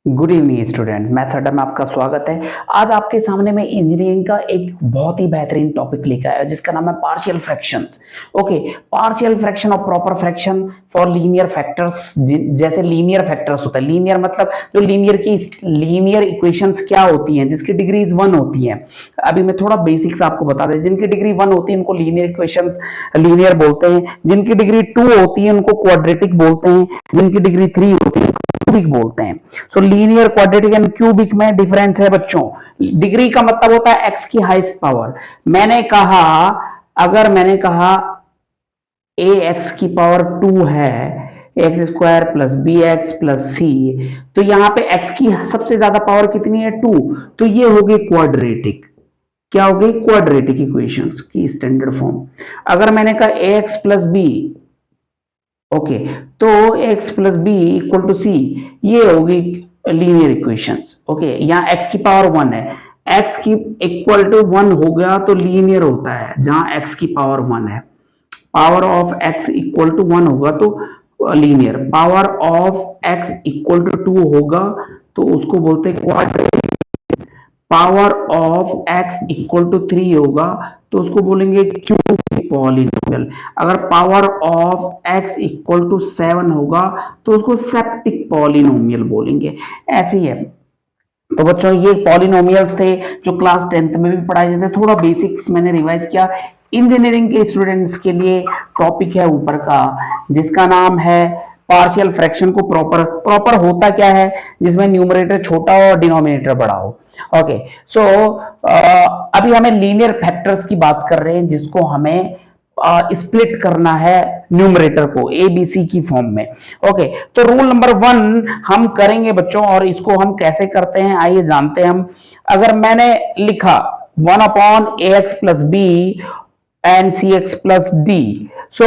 Good evening students, maths अड्डा में आपका स्वागत है। आज आपके सामने मैं इंजीनियरिंग का एक बहुत ही बेहतरीन टॉपिक लेकर आया जिसका नाम है partial fractions. Okay, partial fraction और proper fraction for linear factors. जैसे लीनियर फैक्टर्स होता है, लीनियर मतलब जो लीनियर इक्वेशंस क्या होती हैं जिसकी डिग्रीज 1 होती हैं। अभी मैं थोड़ा बेसिक्स आपको बता दें। जिनकी डिग्री 1 होती है उनको लीनियर इक्वेशंस लीनियर बोलते हैं। जिनकी डिग्री 2 होती है उनको क्वाड्रेटिक बोलते हैं। जिनकी डिग्री 3 होती है क्यूबिक बोलते हैं। सो लीनियर, क्वाड्रेटिक एंड क्यूबिक में डिफरेंस है बच्चों। डिग्री का मतलब होता है एक्स की हाईएस्ट पावर। अगर मैंने कहा ए एक्स की पावर 2 है, X square plus B X plus C, तो यहां पे एक्स की सबसे ज्यादा पावर कितनी है? 2। तो ये हो गई क्वाड्रेटिक। क्या हो गई? क्वाड्रेटिक इक्वेशंस की स्टैंडर्ड फॉर्म। अगर मैंने कहा a x plus b, okay, तो x plus b equal to c, ये होगी लीनियर इक्वेशंस। ओके, यहाँ एक्स की पावर 1 है, एक्स की इक्वल टू 1 हो गया तो लीनियर होता है। जहां एक्स की पावर 1 है, power of x equal to 1 होगा तो linear. Power of x equal to 2 होगा तो उसको बोलते हैं quadratic. Power of x equal to 3 होगा तो उसको बोलेंगे क्यूबिक पॉलिनोमियल। अगर power of x equal to 7 होगा तो उसको सेप्टिक पॉलिनोमियल बोलेंगे। ऐसी है। तो बच्चों, ये पॉलिनोमियल्स थे जो क्लास 10th में भी पढ़ाए जाते हैं। थोड़ा बेसिक्स मैंने रिवाइज किया। इंजीनियरिंग के स्टूडेंट्स के लिए टॉपिक है ऊपर का जिसका नाम है पार्शियल फ्रैक्शन को प्रॉपर। प्रॉपर होता क्या है? जिसमें न्यूमरेटर छोटा हो और डिनोमिनेटर बड़ा हो। ओके, सो अभी हमें लीनियर फैक्टर्स की बात कर रहे हैं जिसको हमें स्प्लिट करना है न्यूमरेटर को ए बी सी की फॉर्म में। ओके, तो रूल नंबर 1 हम करेंगे बच्चों, और इसको हम कैसे करते हैं आइए जानते हैं हम। अगर मैंने लिखा 1 upon a x plus b and c x plus d, so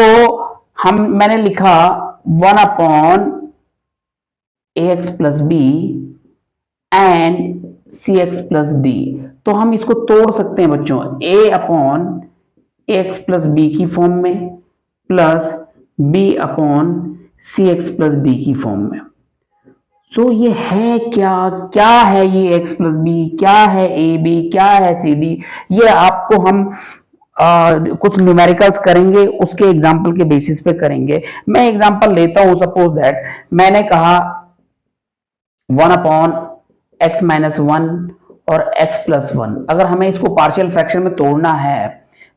मैंने लिखा 1 upon a x plus b and c x plus d. तो हम इसको तोड़ सकते हैं बच्चों, a upon x plus b की फॉर्म में plus b upon c x plus d की फॉर्म में। सो ये है क्या? क्या है ये एक्स प्लस बी? क्या है ए बी? क्या है सी डी? ये आपको हम कुछ न्यूमेरिकल्स करेंगे, उसके एग्जाम्पल के बेसिस पे करेंगे। मैं एग्जाम्पल लेता हूं। सपोज दैट मैंने कहा 1 अपॉन एक्स माइनस 1 और एक्स प्लस 1। अगर हमें इसको पार्शियल फ्रैक्शन में तोड़ना है,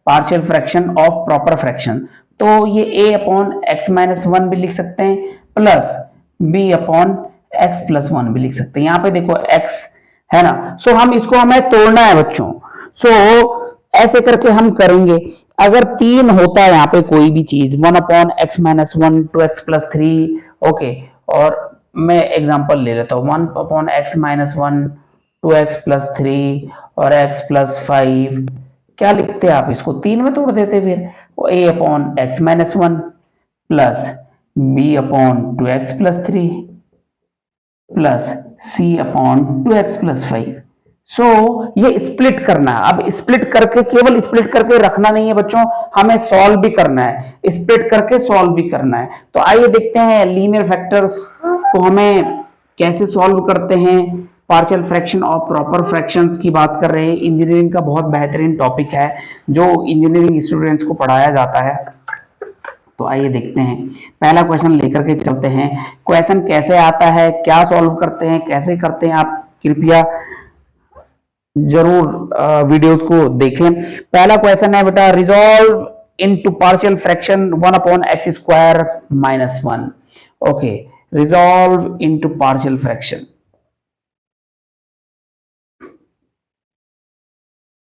partial fraction of proper fraction, तो ये a अपॉन एक्स माइनस 1 भी लिख सकते हैं plus b upon x plus 1 भी लिख सकते हैं। यहां पे देखो x है ना। सो हम इसको हमें तोड़ना है बच्चों। सो ऐसे करके हम करेंगे। अगर 3 होता है यहाँ पे कोई भी चीज, 1 upon x minus 1 two x plus 3, okay, और मैं एग्जांपल ले लेता हूँ 1 upon x minus 1 two x plus 3 और एक्स प्लस 5। क्या लिखते हैं आप? इसको 3 में तोड़ देते फिर। A upon x minus 1 plus b upon two x plus 3 plus c upon two x plus 5। So ये स्प्लिट करना है। अब स्प्लिट करके, केवल स्प्लिट करके रखना नहीं है बच्चों, हमें सॉल्व भी करना है। स्प्लिट करके सॉल्व भी करना है। तो आइए देखते हैं लीनियर फैक्टर्स को हमें कैसे सॉल्व करते हैं। पार्शियल फ्रैक्शन और प्रॉपर फ्रैक्शंस की बात कर रहे हैं। इंजीनियरिंग का बहुत बेहतरीन टॉपिक है जो इंजीनियरिंग स्टूडेंट्स को पढ़ाया जाता है। तो आइए देखते हैं, पहला क्वेश्चन लेकर के चलते हैं। क्वेश्चन कैसे आता है, क्या सॉल्व करते हैं, कैसे करते हैं, आप कृपया जरूर वीडियोस को देखें। पहला क्वेश्चन है बेटा, resolve into partial fraction 1 upon x square minus 1। Okay, resolve into partial fraction,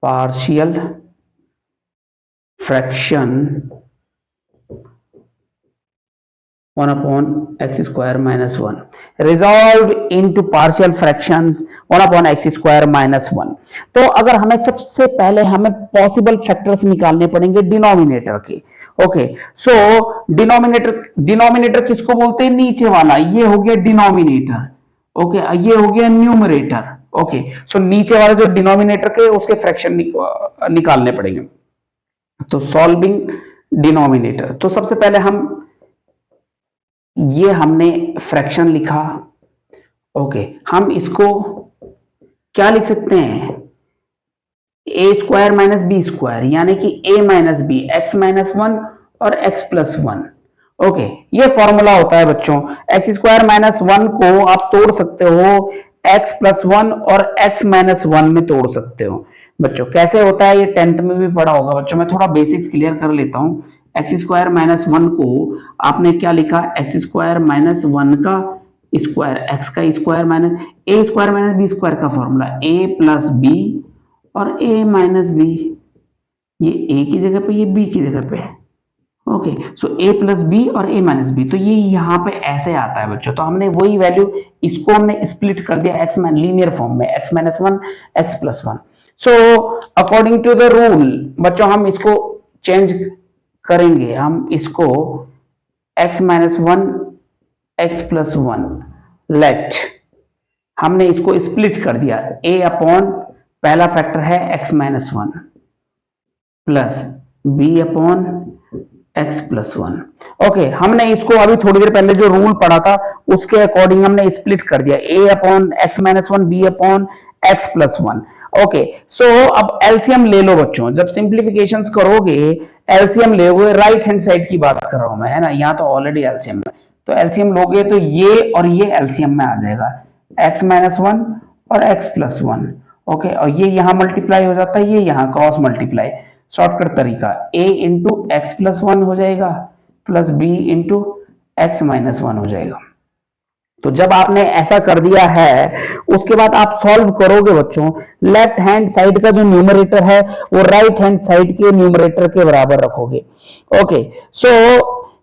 partial fraction 1 upon x square minus 1। Resolve into partial fraction 1 upon x square minus 1। तो अगर हमें सबसे पहले हमें पॉसिबल फैक्टर्स निकालने पड़ेंगे डिनोमिनेटर के। ओके, सो denominator किसको बोलते हैं? नीचे वाला, ये हो गया डिनोमिनेटर। ओके, ये हो गया न्यूमरेटर। ओके, सो नीचे वाले जो डिनोमिनेटर के उसके फ्रैक्शन निकालने पड़ेंगे। तो सॉल्विंग डिनोमिनेटर, तो सबसे पहले हम ये हमने फ्रैक्शन लिखा ओके, हम इसको क्या लिख सकते हैं, a square minus b square, यानी कि a minus b, x minus one और एक्स प्लस वन। ओके, ये फॉर्मूला होता है बच्चों। एक्स स्क्वायर माइनस वन को आप तोड़ सकते हो एक्स प्लस वन और एक्स माइनस वन में तोड़ सकते हो। बच्चों कैसे होता है, ये 10th में भी पढ़ा होगा बच्चों, मैं थोड़ा बेसिक्स क्लियर कर लेता हूं। एक्स स्क्वायर माइनस वन को आपने क्या लिखा, एक्स स्क्वायर माइनस वन का स्क्वायर, एक्स का स्क्वायर माइनस ए स्क्वायर माइनस बी स्क्वायर का फॉर्मूला, ए प्लस बी और ए माइनस बी, ये ए की जगह पे, ये बी की जगह पे। ओके, सो ए प्लस बी और ए माइनस बी, तो ये यहाँ पे ऐसे आता है बच्चों। तो हमने वही वैल्यू, इसको हमने स्प्लिट कर दिया एक्स लीनियर फॉर्म में, x minus one x plus one. So according to the rule बच्चों हम इसको चेंज करेंगे, हम इसको x minus one x plus one, let हमने इसको स्प्लिट कर दिया, ए अपॉन पहला फैक्टर है x minus one plus b upon x plus one. Okay, हमने इसको अभी थोड़ी देर पहले जो रूल पढ़ा था उसके अकॉर्डिंग हमने स्प्लिट कर दिया, a upon x minus one b upon x plus one. Okay, so अब एलसीएम ले लो बच्चों, जब सिंप्लीफिकेशंस करोगे एलसीएम लोगे, राइट हैंड साइड की बात कर रहा हूं मैं, है ना, यहाँ तो ऑलरेडी एलसीएम है, तो एलसीएम लोगे तो ये और ये एलसीएम में आ जाएगा, एक्स माइनस वन और एक्स प्लस वन। ओके, और ये यहां मल्टीप्लाई हो जाता है, ये यहां क्रॉस मल्टीप्लाई, शॉर्टकट तरीका, a into x plus one हो जाएगा plus b into x minus one हो जाएगा। तो जब आपने ऐसा कर दिया है उसके बाद आप सॉल्व करोगे बच्चों, लेफ्ट हैंड साइड का जो न्यूमरेटर है वो राइट हैंड साइड के न्यूमरेटर के बराबर रखोगे। ओके, सो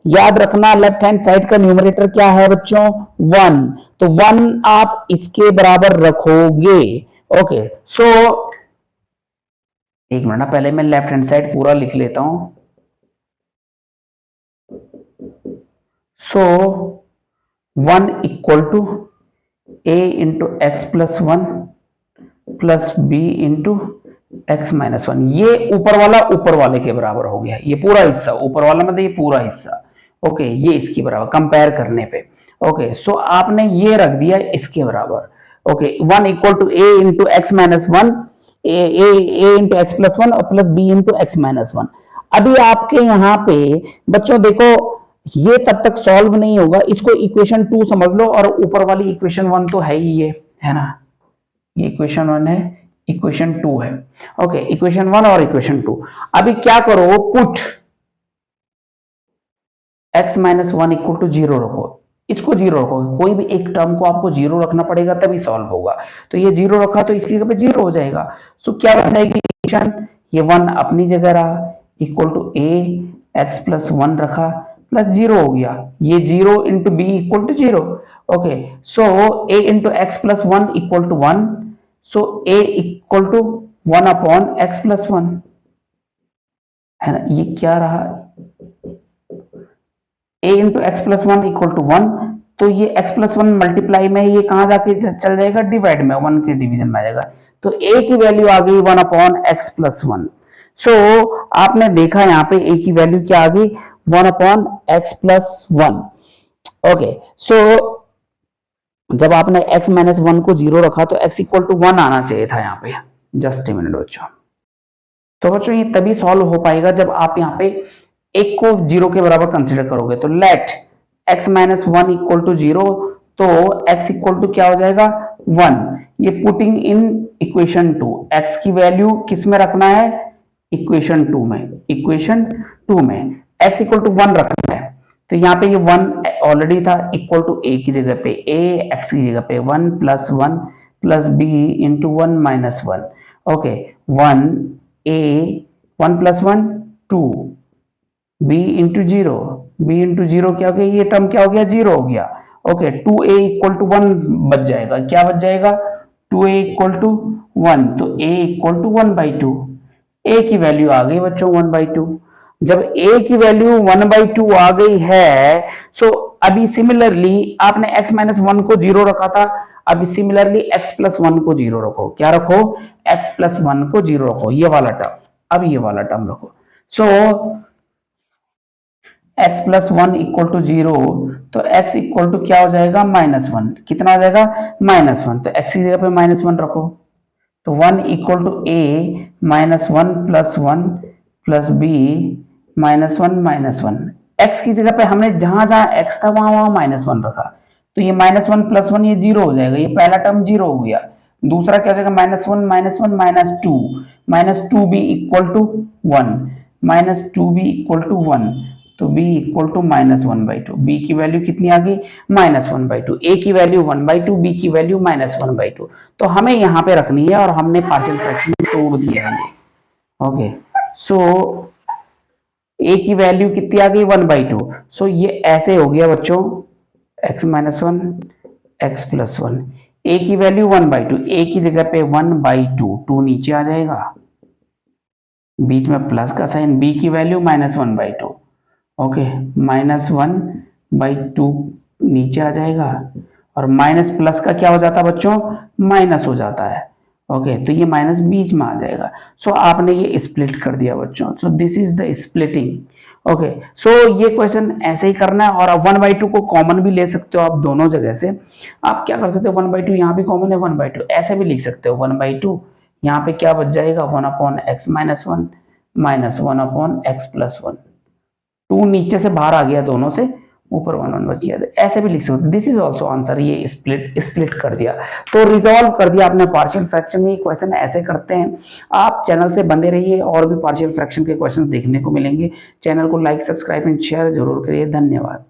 याद रखना लेफ्ट हैंड साइड का न्यूमरेटर क्या है बच्चों, वन, तो वन आप इसके बराबर रखोगे। ओके, सो एक मिनट ना, पहले मैं लेफ्ट हैंड साइड पूरा लिख लेता हूं। So one equal to a into x plus one plus b into x minus one, ये ऊपर वाला ऊपर वाले के बराबर हो गया, ये पूरा हिस्सा ऊपर वाला मतलब ये पूरा हिस्सा। ओके, ये इसके बराबर कंपेयर करने पे। ओके, सो आपने ये रख दिया इसके बराबर। Okay, one equal to a into x minus one, a into x plus one और plus b into x minus one. अभी आपके यहाँ पे बच्चों देखो ये तब तक सॉल्व नहीं होगा, इसको इक्वेशन टू समझ लो और ऊपर वाली इक्वेशन वन तो है ही, ये है ना, ये इक्वेशन वन है, इक्वेशन टू है। ओके, इक्वेशन वन और इक्वेशन टू। अभी क्या करो, put x minus one equal to zero रखो, इसको जीरो रखो, कोई भी एक टर्म को आपको जीरो रखना पड़ेगा तभी सॉल्व होगा। तो ये जीरो रखा तो इसकी जगह पे जीरो हो जाएगा। सो क्या बन जाएगी इक्वेशन, ये वन अपनी जगह रहा, equal to a x plus one रखा प्लस जीरो हो गया, ये zero into b equal to zero. Okay, so a into x plus one equal to one, so a equal to one upon x plus one, है ना, ये क्या रहा, a into x plus one equal to one, तो ये x plus one multiply में ये कहां जाके चल जाएगा, डिवाइड में, वन के डिवीजन में आ जाएगा, तो a की वैल्यू आ गई one upon x plus one. So आपने देखा यहाँ पे a की वैल्यू क्या आ गई, one upon x plus one. Okay, so जब आपने x माइनस वन को जीरो रखा तो x इक्वल टू वन आना चाहिए था यहाँ पे। जस्ट ए मिनट बच्चों, तो बच्चों ये तभी सॉल्व हो पाएगा जब आप यहाँ पे एक को जीरो के बराबर कंसीडर करोगे। तो let x minus one equal to zero, तो x इक्वल टू क्या हो जाएगा, वन। ये putting in equation two, x की वैल्यू किस में रखना है, इक्वेशन टू में, इक्वेशन टू में x इक्वल टू वन रखना है। तो यहाँ पे ये वन ऑलरेडी था, इक्वल टू a की जगह पे a, x की जगह पे one plus b into one minus one. Okay, one a, one plus one two, b into zero, b into zero क्या हो गया, ये टर्म क्या हो गया, जीरो हो गया। Okay, two a equal to one बच जाएगा, क्या बच जाएगा, two a equal to one, तो a equal to one by two, a की वैल्यू आ गई बच्चों वन बाई टू। जब a की वैल्यू वन बाई टू आ गई है, सो अभी सिमिलरली आपने x माइनस वन को जीरो रखा था, अभी सिमिलरली x प्लस वन को जीरो रखो, क्या रखो, x प्लस वन को जीरो रखो, ये वाला टर्म, अब ये वाला टर्म रखो। So x plus one equal to zero, तो x इक्वल टू क्या हो जाएगा -1। कितना हो जाएगा -1, तो x की जगह पे -1 रखो, तो 1 equal to a -1 plus 1 plus b -1 x की जगह पे हमने जहां जहां x था वहां वहां -1 रखा, तो ये -1 प्लस 1 ये जीरो हो जाएगा, ये पहला टर्म जीरो हो गया। दूसरा क्या हो जाएगा -1 -2 b equal to 1 -2b equal to 1, तो b इक्वल टू -1/2। b की वैल्यू कितनी आ गई -1/2, a की वैल्यू 1/2, b की वैल्यू -1/2। तो हमें यहाँ पे रखनी है और हमने पार्शियल फ्रैक्शन में तोड़ दिया है ये। ओके, सो a की वैल्यू कितनी आ गई 1/2, सो ये ऐसे हो गया बच्चों x -1 x प्लस 1, a की वैल्यू 1/2, a की जगह पे 1/2, 2 नीचे आ जाएगा, बीच में प्लस का साइन, b की वैल्यू -1/2, ओके, -1/2 नीचे आ जाएगा, और माइनस प्लस का क्या हो जाता है बच्चों माइनस हो जाता है। ओके, तो ये माइनस बीच में आ जाएगा। सो आपने ये स्प्लिट कर दिया बच्चों, so this is the splitting. Okay, so ये क्वेश्चन ऐसे ही करना है, और अब 1/2 को कॉमन भी ले सकते हो आप दोनों जगह से। आप क्या कर सकते हो 1/2 यहाँ भी कॉमन है, 1/2 ऐसे भी लिख सकते हो, 1/2 यहाँ पे क्या बच जाएगा 1/x -1 -1/x प्लस 1, 2 नीचे से बाहर आ गया, दोनों से ऊपर 1 बच गया, ऐसे भी लिख सकते दिस इज ऑल्सो आंसर। ये स्प्लिट कर दिया, तो रिजॉल्व कर दिया आपने पार्शियल फ्रैक्शन में। क्वेश्चन ऐसे करते हैं। आप चैनल से बंधे रहिए, और भी पार्शियल फ्रैक्शन के क्वेश्चन देखने को मिलेंगे। चैनल को लाइक सब्सक्राइब एंड शेयर जरूर करिए। धन्यवाद।